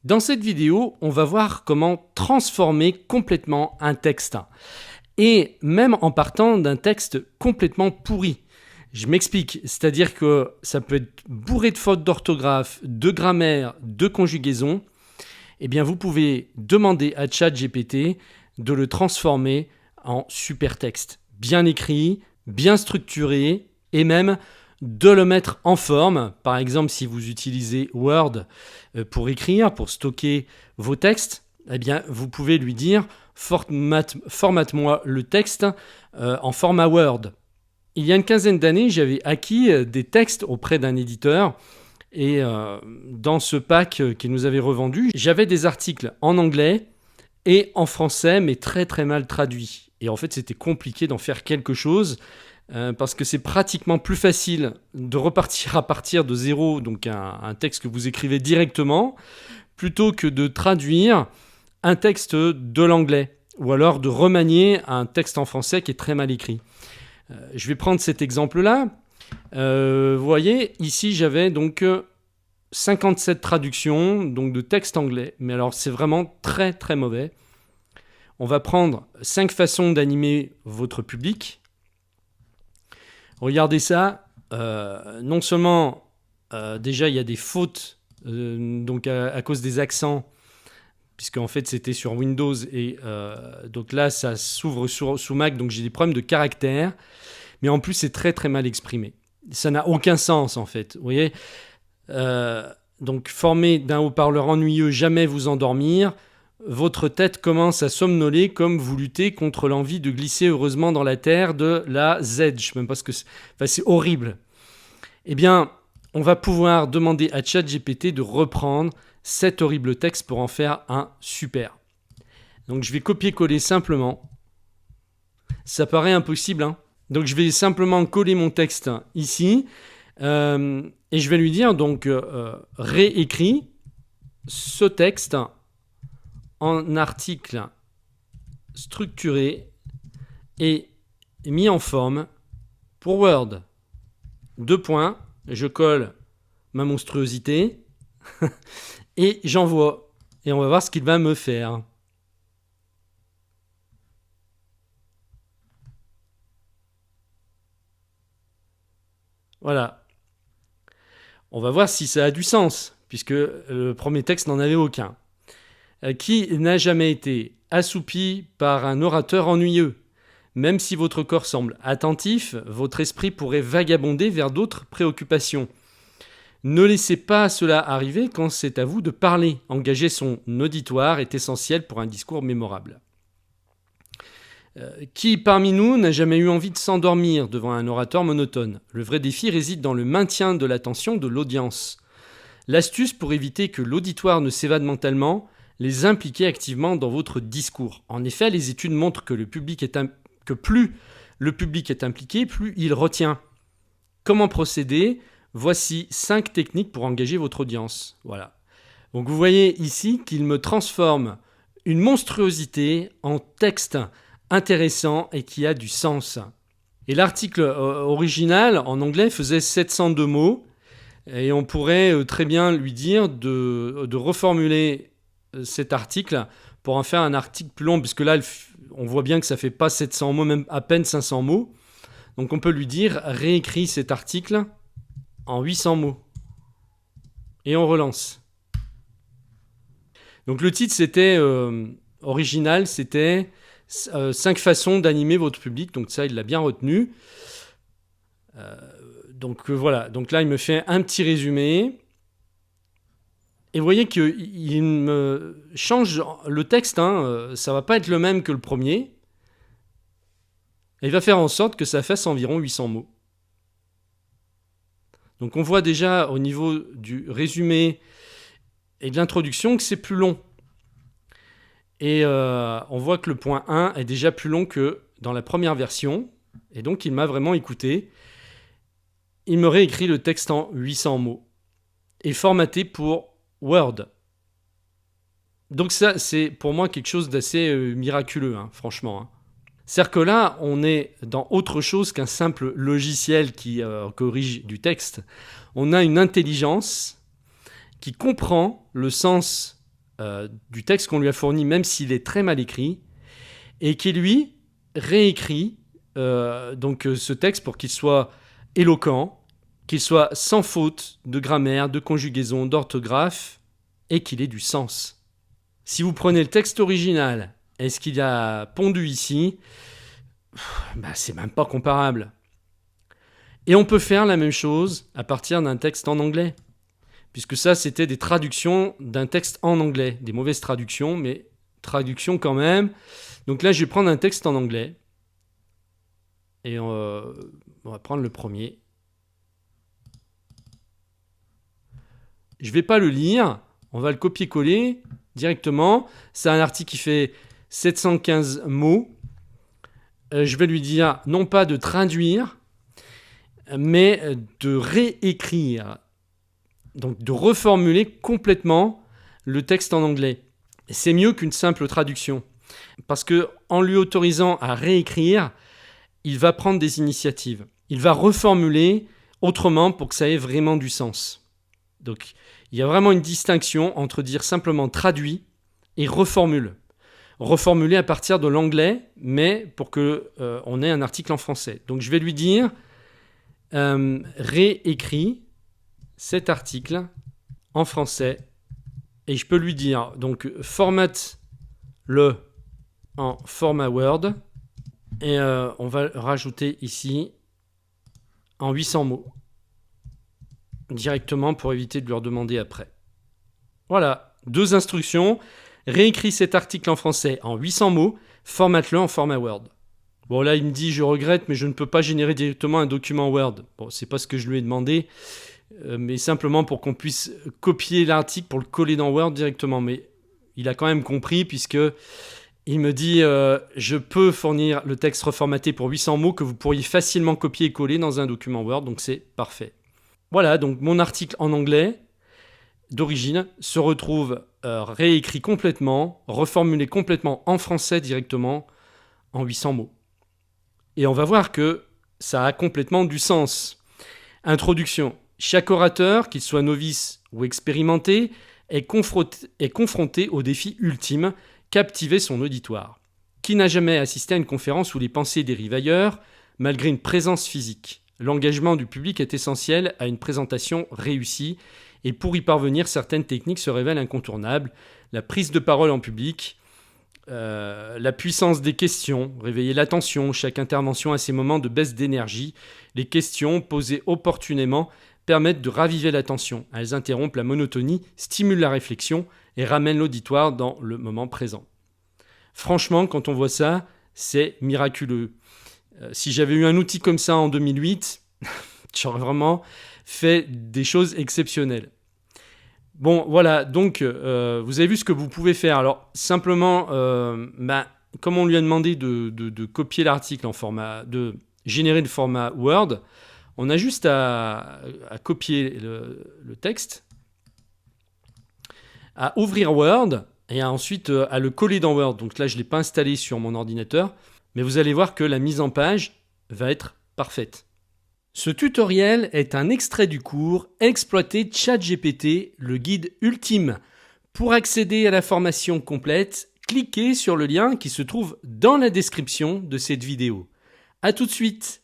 Dans cette vidéo, on va voir comment transformer complètement un texte. Et même en partant d'un texte complètement pourri. Je m'explique, c'est-à-dire que ça peut être bourré de fautes d'orthographe, de grammaire, de conjugaison. Eh bien, vous pouvez demander à ChatGPT de le transformer en super texte, bien écrit, bien structuré, et même de le mettre en forme. Par exemple, si vous utilisez Word pour écrire, pour stocker vos textes, eh bien, vous pouvez lui dire formate-moi le texte en format Word. Il y a une quinzaine d'années, j'avais acquis des textes auprès d'un éditeur et dans ce pack qu'il nous avait revendu, j'avais des articles en anglais et en français, mais très très mal traduits. Et en fait, c'était compliqué d'en faire quelque chose parce que c'est pratiquement plus facile de repartir à partir de zéro, donc un texte que vous écrivez directement, plutôt que de traduire un texte de l'anglais ou alors de remanier un texte en français qui est très mal écrit. Je vais prendre cet exemple-là. Vous voyez, ici, j'avais donc 57 traductions donc de texte anglais. Mais alors, c'est vraiment très, très mauvais. On va prendre 5 façons d'animer votre public. Regardez ça. Non seulement, déjà, il y a des fautes donc à cause des accents, puisqu'en fait, c'était sur Windows. Et donc là, ça s'ouvre sous Mac, donc j'ai des problèmes de caractère. Mais en plus, c'est très, très mal exprimé. Ça n'a aucun sens, en fait. Vous voyez, donc, formé d'un haut-parleur ennuyeux, jamais vous endormir. Votre tête commence à somnoler comme vous luttez contre l'envie de glisser heureusement dans la terre de la Z. Je sais même pas ce que c'est. Enfin, c'est horrible. Eh bien, on va pouvoir demander à ChatGPT de reprendre cet horrible texte pour en faire un super. Donc, je vais copier-coller simplement. Ça paraît impossible, hein. Donc, je vais simplement coller mon texte ici et je vais lui dire donc réécris ce texte en article structuré et mis en forme pour Word. 2 points, je colle ma monstruosité et j'envoie. Et on va voir ce qu'il va me faire. Voilà. On va voir si ça a du sens, puisque le premier texte n'en avait aucun. Qui n'a jamais été assoupi par un orateur ennuyeux? Même si votre corps semble attentif, votre esprit pourrait vagabonder vers d'autres préoccupations. Ne laissez pas cela arriver quand c'est à vous de parler. Engager son auditoire est essentiel pour un discours mémorable. Qui parmi nous n'a jamais eu envie de s'endormir devant un orateur monotone? Le vrai défi réside dans le maintien de l'attention de l'audience. L'astuce pour éviter que l'auditoire ne s'évade mentalement, les impliquer activement dans votre discours. En effet, les études montrent que plus le public est impliqué, plus il retient. Comment procéder? Voici 5 techniques pour engager votre audience. Voilà. Donc vous voyez ici qu'il me transforme une monstruosité en texte intéressant et qui a du sens. Et l'article original en anglais faisait 702 mots et on pourrait très bien lui dire de reformuler cet article pour en faire un article plus long, puisque là on voit bien que ça fait pas 700 mots, même à peine 500 mots. Donc on peut lui dire réécris cet article en 800 mots et on relance. Donc le titre c'était original, c'était 5 façons d'animer votre public, donc ça il l'a bien retenu. Donc voilà, donc là il me fait un petit résumé. Et vous voyez qu'il me change le texte, hein, ça va pas être le même que le premier. Et il va faire en sorte que ça fasse environ 800 mots. Donc on voit déjà au niveau du résumé et de l'introduction que c'est plus long. Et on voit que le point 1 est déjà plus long que dans la première version. Et donc il m'a vraiment écouté. Il me réécrit le texte en 800 mots et formaté pour Word. Donc ça, c'est pour moi quelque chose d'assez miraculeux, hein, franchement. Hein. C'est-à-dire que là, on est dans autre chose qu'un simple logiciel qui corrige du texte. On a une intelligence qui comprend le sens du texte qu'on lui a fourni, même s'il est très mal écrit, et qui lui réécrit ce texte pour qu'il soit éloquent, qu'il soit sans faute de grammaire, de conjugaison, d'orthographe, et qu'il ait du sens. Si vous prenez le texte original et ce qu'il a pondu ici, c'est même pas comparable. Et on peut faire la même chose à partir d'un texte en anglais. Puisque ça, c'était des traductions d'un texte en anglais. Des mauvaises traductions, mais traductions quand même. Donc là, je vais prendre un texte en anglais. Et on va prendre le premier. Je ne vais pas le lire. On va le copier-coller directement. C'est un article qui fait 715 mots. Je vais lui dire, non pas de traduire, mais de réécrire. Donc de reformuler complètement le texte en anglais. C'est mieux qu'une simple traduction. Parce qu'en lui autorisant à réécrire, il va prendre des initiatives. Il va reformuler autrement pour que ça ait vraiment du sens. Donc il y a vraiment une distinction entre dire simplement traduit et reformule. Reformuler à partir de l'anglais, mais pour qu'on ait un article en français. Donc je vais lui dire réécris cet article en français et je peux lui dire donc formate-le en format Word et on va rajouter ici en 800 mots directement pour éviter de lui redemander après. Voilà, 2 instructions. Réécris cet article en français en 800 mots, formate-le en format Word. Bon là il me dit je regrette mais je ne peux pas générer directement un document Word. Bon c'est pas ce que je lui ai demandé. Mais simplement pour qu'on puisse copier l'article pour le coller dans Word directement. Mais il a quand même compris puisque il me dit je peux fournir le texte reformaté pour 800 mots que vous pourriez facilement copier et coller dans un document Word, donc c'est parfait. Voilà, donc mon article en anglais d'origine se retrouve réécrit complètement, reformulé complètement en français directement en 800 mots. Et on va voir que ça a complètement du sens. Introduction. Chaque orateur, qu'il soit novice ou expérimenté, est confronté au défi ultime, captiver son auditoire. Qui n'a jamais assisté à une conférence où les pensées dérivent ailleurs, malgré une présence physique ? L'engagement du public est essentiel à une présentation réussie, et pour y parvenir, certaines techniques se révèlent incontournables. La prise de parole en public, la puissance des questions, réveiller l'attention, chaque intervention a ses moments de baisse d'énergie. Les questions posées opportunément permettent de raviver l'attention. Elles interrompent la monotonie, stimulent la réflexion et ramènent l'auditoire dans le moment présent. Franchement, quand on voit ça, c'est miraculeux. Si j'avais eu un outil comme ça en 2008, j'aurais vraiment fait des choses exceptionnelles. Bon, voilà, donc vous avez vu ce que vous pouvez faire. Alors, simplement, comme on lui a demandé de copier l'article en format, de générer le format Word, on a juste à copier le texte, à ouvrir Word et ensuite à le coller dans Word. Donc là, je ne l'ai pas installé sur mon ordinateur, mais vous allez voir que la mise en page va être parfaite. Ce tutoriel est un extrait du cours « Exploiter ChatGPT, le guide ultime ». Pour accéder à la formation complète, cliquez sur le lien qui se trouve dans la description de cette vidéo. À tout de suite.